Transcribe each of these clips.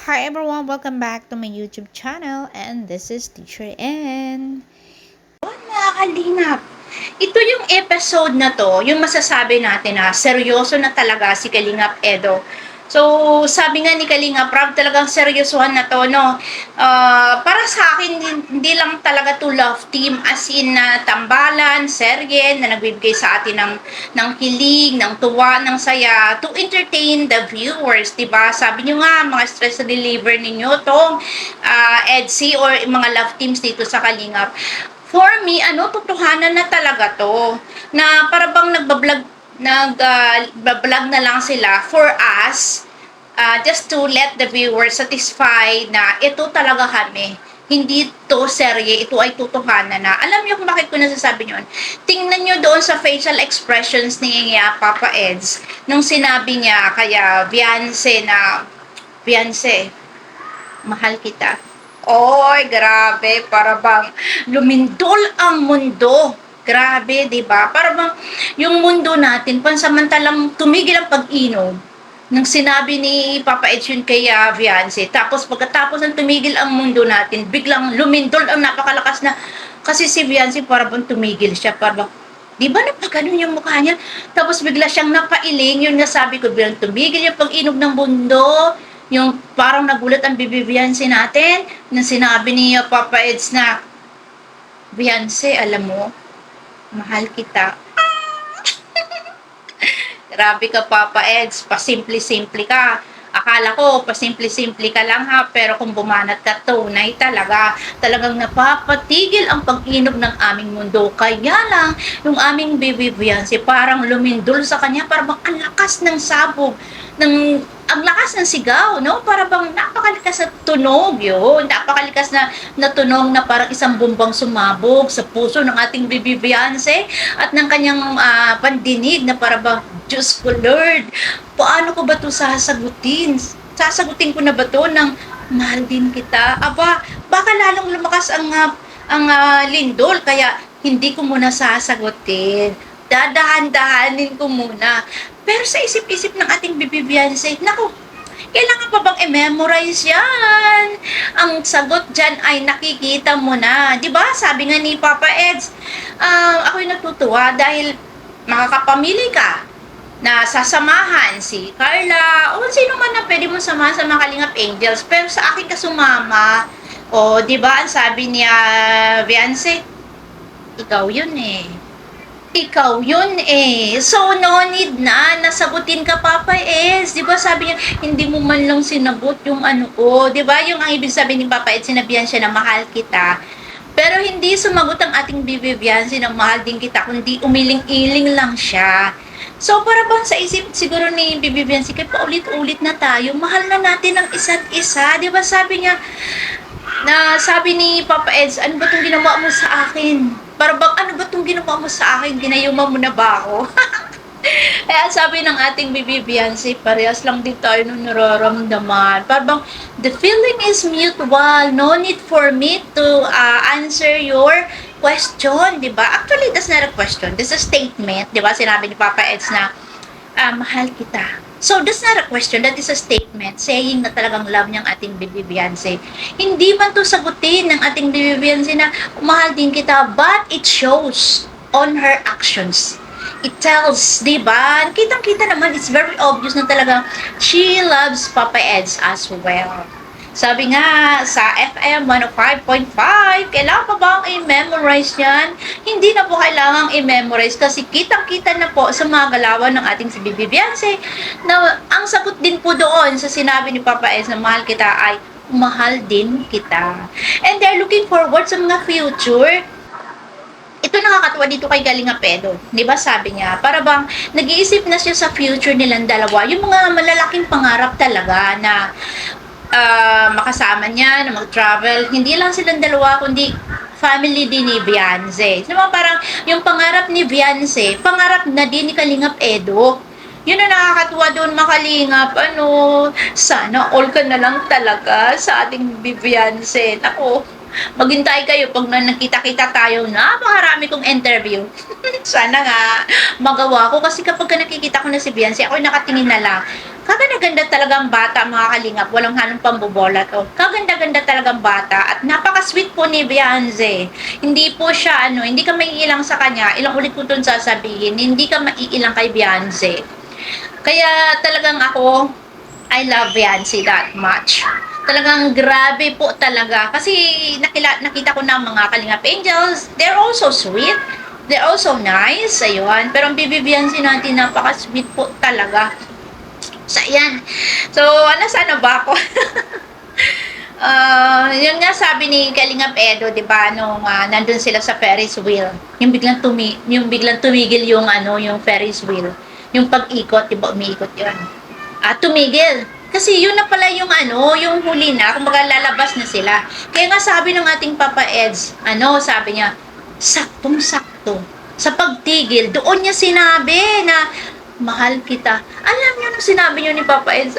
Hi everyone, welcome back to my YouTube channel and this is Teacher N. Mga kalingap, ito yung episode na to, yung masasabi natin na seryoso na talaga si Kalingap Edo. So, sabi nga ni Kalingap Rob, talagang seryosohan na to, no? Para sa akin, hindi lang talaga to love team, as in na tambalan, serye, na nagbibigay sa atin ng kilig, ng tuwa, ng saya, to entertain the viewers, diba? Sabi nyo nga, mga stress reliever ninyo, tong EDSI or mga love teams dito sa Kalingap. For me, totohanan na talaga to. Na para bang nagbablog na lang sila for us, just to let the viewers satisfy na ito talaga kami. Hindi to serye, ito ay totohanan na. Alam niyo kung bakit ko nasasabi yun? Tingnan niyo doon sa facial expressions ni Papa Eds nung sinabi niya kaya Beyonce, mahal kita. Oy, grabe, para bang lumindol ang mundo. Grabe, 'di ba? Para bang yung mundo natin pansamantalang tumigil ang pag-inom nang sinabi ni Papa Ed yun kay Viance. Tapos pagkatapos ng tumigil ang mundo natin, biglang lumindol ang napakalakas na kasi si Viance para bang tumigil siya, para bang di ba napaganon yung mukha niya? Tapos bigla siyang napailing, yun nga sabi ko, bilang tumigil yung pag-inom ng mundo, yung parang nagulat ang bibibiyansi natin na sinabi ni Papa Eds na, Beyonce, alam mo, mahal kita. Grabe ka, Papa Eds, pasimple-simple ka. Akala ko, pasimple-simple ka lang ha, pero kung bumanat ka, tunay talaga. Talagang napapatigil ang pag-inog ng aming mundo. Kaya lang, yung aming baby Beyonce, parang lumindol sa kanya, parang ang lakas ng sabog, ang lakas ng sigaw, no? Para bang napakalikas na tunog yun. Napakalikas na tunog na parang isang bumbang sumabog sa puso ng ating baby Beyonce at ng kanyang pandinig na para bang, Diyos ko Lord, paano ko ba ito sasagutin? Sasagutin ko na ba ito ng mahal din kita? Aba, baka lalong lumakas ang lindol, kaya hindi ko muna sasagutin. Dadahan-dahanin ko muna. Pero sa isip-isip ng ating bibibiyanse, naku, kailangan pa bang i-memorize yan? Ang sagot dyan ay nakikita mo na. Diba? Sabi nga ni Papa Eds, ako'y natutuwa dahil makakapamili ka na sasamahan si Carla o sino man na pwede mo samahan sa mga Kalingap Angels, pero sa akin ka sumama. O, diba? Ang sabi niya, Viance, ikaw yun eh. Ikaw yun eh. So, no need na nasagutin ka, Papa Es. Di ba sabi niya, hindi mo man lang sinagot yung ano ko. Di ba yung ang ibig sabihin ni Papa Es, sinabihan siya na mahal kita. Pero hindi sumagot ang ating Bibi Bianci ng mahal din kita, kundi umiling-iling lang siya. So, para bang sa isip siguro ni Bibi Bianci, kaya paulit-ulit na tayo, mahal na natin ang isa't isa. Di ba sabi niya, na sabi ni Papa Eds, ano ba itong ginawa mo sa akin? Para bang, ano ba itong ginawa mo sa akin? Ginayuma mo na ba ako? Kaya sabi ng ating Bibi Beyonce, parehas lang din tayo nung nararamdaman. Para bang, the feeling is mutual. No need for me to answer your question, di ba? Actually, that's not a question. This is a statement, di ba? Sinabi ni Papa Eds na, mahal kita. So, that's not a question. That is a statement saying na talagang love niyang ating Bibi Beyonce. Hindi man to sagutin ng ating Bibi Beyonce na mahal din kita, but it shows on her actions. It tells, di ba? Kitang-kita naman, it's very obvious na talagang she loves Papa Eds as well. Sabi nga sa FM 105.5, kailangan pa bang i-memorize yan? Hindi na po kailangang i-memorize kasi kitang-kita na po sa mga galawan ng ating si Bibi Beyonce na ang sagot din po doon sa sinabi ni Papa Ez na mahal kita ay mahal din kita. And they're looking forward sa mga future. Ito nakakatuwa dito kay Kalinga Pedro. Di ba sabi niya, para bang nag-iisip na siya sa future nilang dalawa, yung mga malalaking pangarap talaga na makasama niya, na mag-travel. Hindi lang silang dalawa, kundi family din ni Beyonce. Diba parang yung pangarap ni Beyonce, pangarap na din ni Kalingap Edo. Yun na nakakatuwa doon, makalingap. Sana all ka na lang talaga sa ating Beyonce. Ako, Maghintay kayo pag nakita-kita tayo, napakarami kong interview. Sana nga magawa ko kasi kapag nakikita ko na si Beyonce, ako nakatingin na lang. Kaganda-ganda talagang bata, mga kalingap. Walang halong pambobola to. Kaganda-ganda talagang bata at napaka-sweet po ni Beyonce. Hindi po siya hindi ka maiilang sa kanya. Ilang ulit ko 'tong sasabihin, hindi ka maiilang kay Beyonce. Kaya talagang ako, I love Beyonce that much. Talagang grabe po talaga. Kasi nakita ko na mga Kalingap Angels, they're also sweet. They're also nice. Ayun. Pero ang Bibi Beyonce natin, napaka-sweet po talaga. So, ayan. So, sana ba ako? Yun nga sabi ni Kalingap Edo, 'di ba, nung nandun sila sa Ferris wheel. Yung biglang tumigil yung yung Ferris wheel. Yung pag-ikot, 'di ba, umiikot 'yun. Tumigil. Kasi yun na pala yung yung huli na, kumbaga lalabas na sila. Kaya nga sabi ng ating Papa Eds, sabi niya, saktong-sakto. Sa pagtigil, doon niya sinabi na, mahal kita. Alam niyo nung sinabi niyo ni Papa Eds,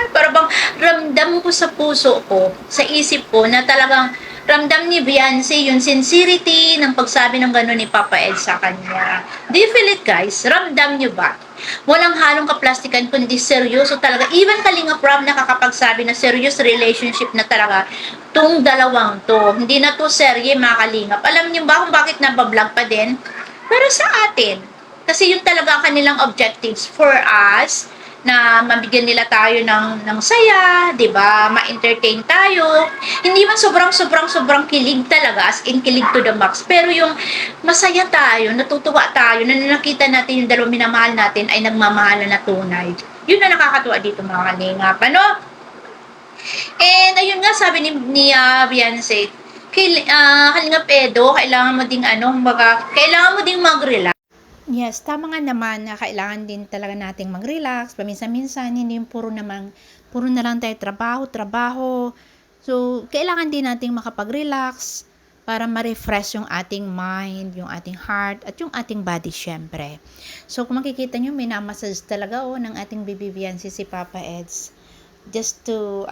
para bang ramdam ko sa puso ko, sa isip ko, na talagang ramdam ni Beyonce yung sincerity ng pagsabi ng gano'n ni Papa Eds sa kanya. Do you feel it, guys? Ramdam niyo ba? Walang halong kaplastikan, kundi seryoso talaga. Even Kalinga Prab nakakapagsabi na serious relationship na talaga tong dalawang to. Hindi na to serye, mga Kalingap. Alam niyo ba kung bakit nabablog pa din? Pero sa atin, kasi yun talaga ang kanilang objectives for us, na mabigyan nila tayo ng saya, 'di ba? Ma-entertain tayo. Hindi man sobrang kilig talaga, as in kilig to the max. Pero yung masaya tayo, natutuwa tayo, na nakita natin yung dalawang minamahal natin ay nagmamahalan na tunay. Yun na nakakatuwa dito, mga Kalingap, And ayun nga sabi ni Beyonce, Kalingap Edo, kailangan mo ding kailangan mo ding mag-relax. Yes, tama nga naman na kailangan din talaga nating mag-relax. Paminsan-minsan, hindi yung puro na lang tayo trabaho. So, kailangan din nating makapag-relax para ma-refresh yung ating mind, yung ating heart, at yung ating body syempre. So, kung makikita nyo, may na-massage talaga ng ating baby Beyonce si Papa Eds. Just to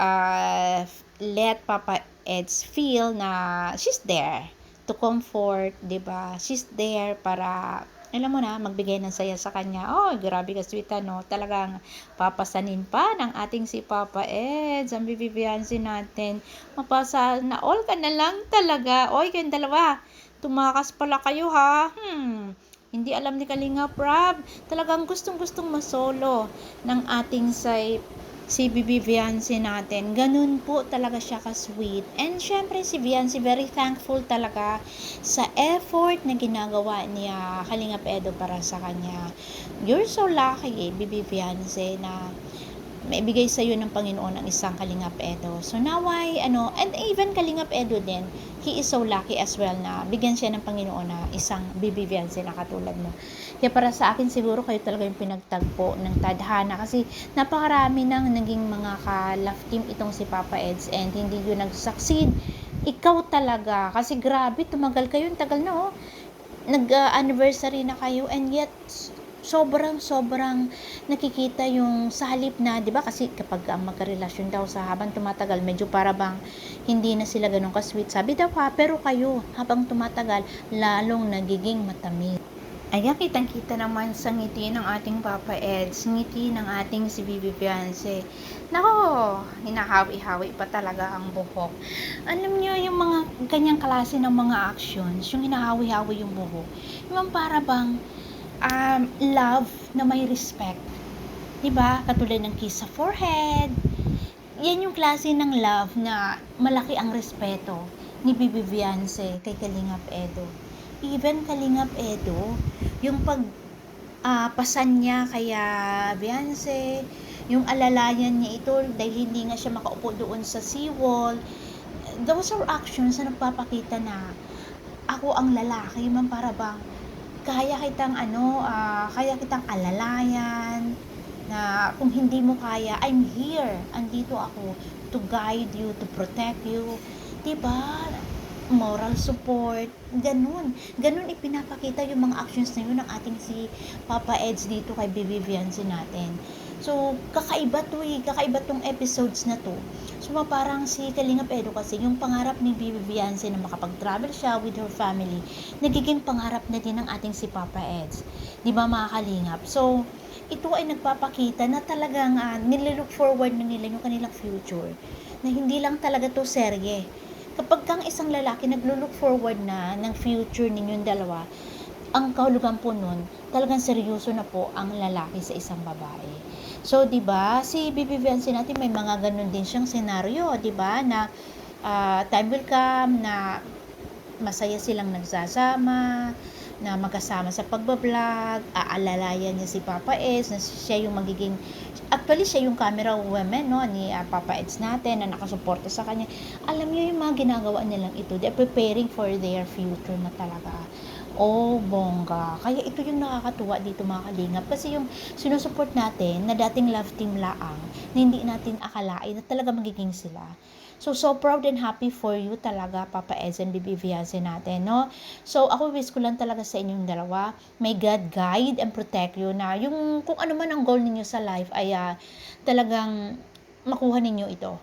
let Papa Eds feel na she's there to comfort, 'di ba? She's there para alam mo na, magbigay ng saya sa kanya. Oh, grabe ka sweet Talagang papasanin pa ng ating si Papa Eds. Ang bibibiyansin natin. Mapasa na all ka na lang talaga. Oy, kayong dalawa. Tumakas pala kayo ha. Hindi alam ni Kalinga Prab. Talagang gustong-gustong masolo ng ating si Bibi Beyonce natin. Ganun po talaga siya ka-sweet. And syempre si Beyonce very thankful talaga sa effort na ginagawa niya Kalingap Edo para sa kanya. You're so lucky, Bibi Beyonce, na maibigay sa iyo ng Panginoon ang isang Kalingap Edo. So naway, and even Kalingap Edo din, he is so lucky as well na bigyan siya ng Panginoon na isang Bibi Beyonce na katulad mo. Kaya para sa akin siguro kayo talaga yung pinagtagpo ng tadhana kasi napakarami nang naging mga ka-love team itong si Papa Eds and hindi yun nag-succeed. Ikaw talaga kasi grabe tumagal kayo, tagal na nag-anniversary na kayo and yet sobrang nakikita yung sa halip na, 'di ba? Kasi kapag magka-relasyon daw sa habang tumatagal, medyo para bang hindi na sila ganun ka-sweet. Sabi daw pero kayo habang tumatagal lalong nagiging matamis. Ayan, kitang-kita naman sa ngiti ng ating Papa Eds, ngiti ng ating si Bibi Beyonce. Nako, hinahawi-hawi pa talaga ang buhok. Alam niyo yung mga ganyang klase ng mga actions, yung hinahawi-hawi yung buhok, yung para bang love na may respect. Diba? Katulad ng kiss sa forehead. Yan yung klase ng love na malaki ang respeto ni Bibi Beyonce kay Kalingap Edo. Even Kalingap Edo, yung pasan niya kaya Beyonce, yung alalayan niya ito dahil hindi nga siya makaupo doon sa seawall. Those are actions na nagpapakita na ako ang lalaki, man para bang kaya kitang alalayan na kung hindi mo kaya, I'm here, andito ako to guide you, to protect you, diba? Moral support, ganun ipinapakita yung mga actions na yun ng ating si Papa Eds dito kay Bibi Beyonce natin. So, kakaiba tong episodes na to. So, parang si Kalingap Edu kasi, yung pangarap ni Bibi Viance na makapag-travel siya with her family, nagiging pangarap na din ng ating si Papa Eds. Di ba mga Kalingap? So, ito ay nagpapakita na talagang nililook forward na nila yung kanilang future. Na hindi lang talaga to serye. Kapag kang isang lalaki naglo-look forward na ng future ninyong dalawa, ang kahulugan po nun, talagang seryoso na po ang lalaki sa isang babae. So, 'di ba? Si Bibi Viance natin may mga ganun din siyang senaryo, 'di ba? Na time will come na masaya silang nagsasama, na magkasama sa pagbablog, aalalayan niya si Papa Eds na siya yung magiging actually siya yung camera woman no ni Papa Eds natin na nakasuporta sa kanya. Alam niyo yung mga ginagawa nilang ito, they're preparing for their future na talaga. Oh, bongga. Kaya ito yung nakakatuwa dito mga kalingap. Kasi yung sinusupport natin na dating love team laang, na hindi natin akalain na talaga magiging sila. So proud and happy for you talaga, Papa Eds and Bibi Viance natin, no? So, ako wish ko lang talaga sa inyong dalawa, may God guide and protect you na yung kung ano man ang goal ninyo sa life ay talagang makuha ninyo ito.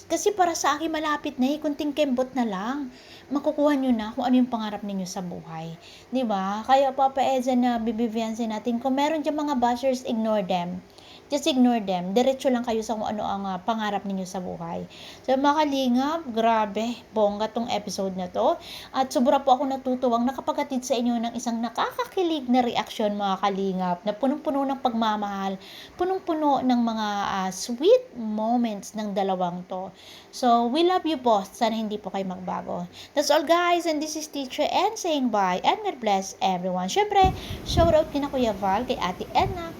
Kasi para sa akin malapit na kunting kembot na lang makukuha nyo na kung ano yung pangarap ninyo sa buhay. 'Di ba? Kaya Papa Eds na Bibi Viance natin, kung meron dyan mga bashers, ignore them. Just ignore them. Diretso lang kayo sa kung ano ang pangarap ninyo sa buhay. So mga kalingap, grabe, bongga tong episode na to. At sobra po ako natutuwang nakapaghatid sa inyo ng isang nakakakilig na reaksyon mga kalingap, na punong-puno ng pagmamahal, punong-puno ng mga sweet moments ng dalawang to. So, we love you both. Sana hindi po kayo magbago. That's all guys, and this is Teacher N saying bye and God bless everyone. Syempre, shoutout kina Kuya Val, kay Ate Edna,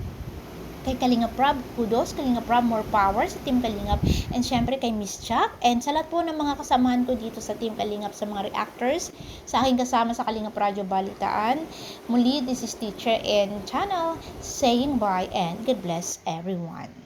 kay Kalingap Rob, kudos, Kalingap Rob, more power sa Team Kalingap, and syempre kay Miss Chuck, and sa lahat po ng mga kasamahan ko dito sa Team Kalingap, sa mga reactors, sa aking kasama sa Kalingap Radio Balitaan. Muli, this is Teacher N channel saying bye and God bless everyone.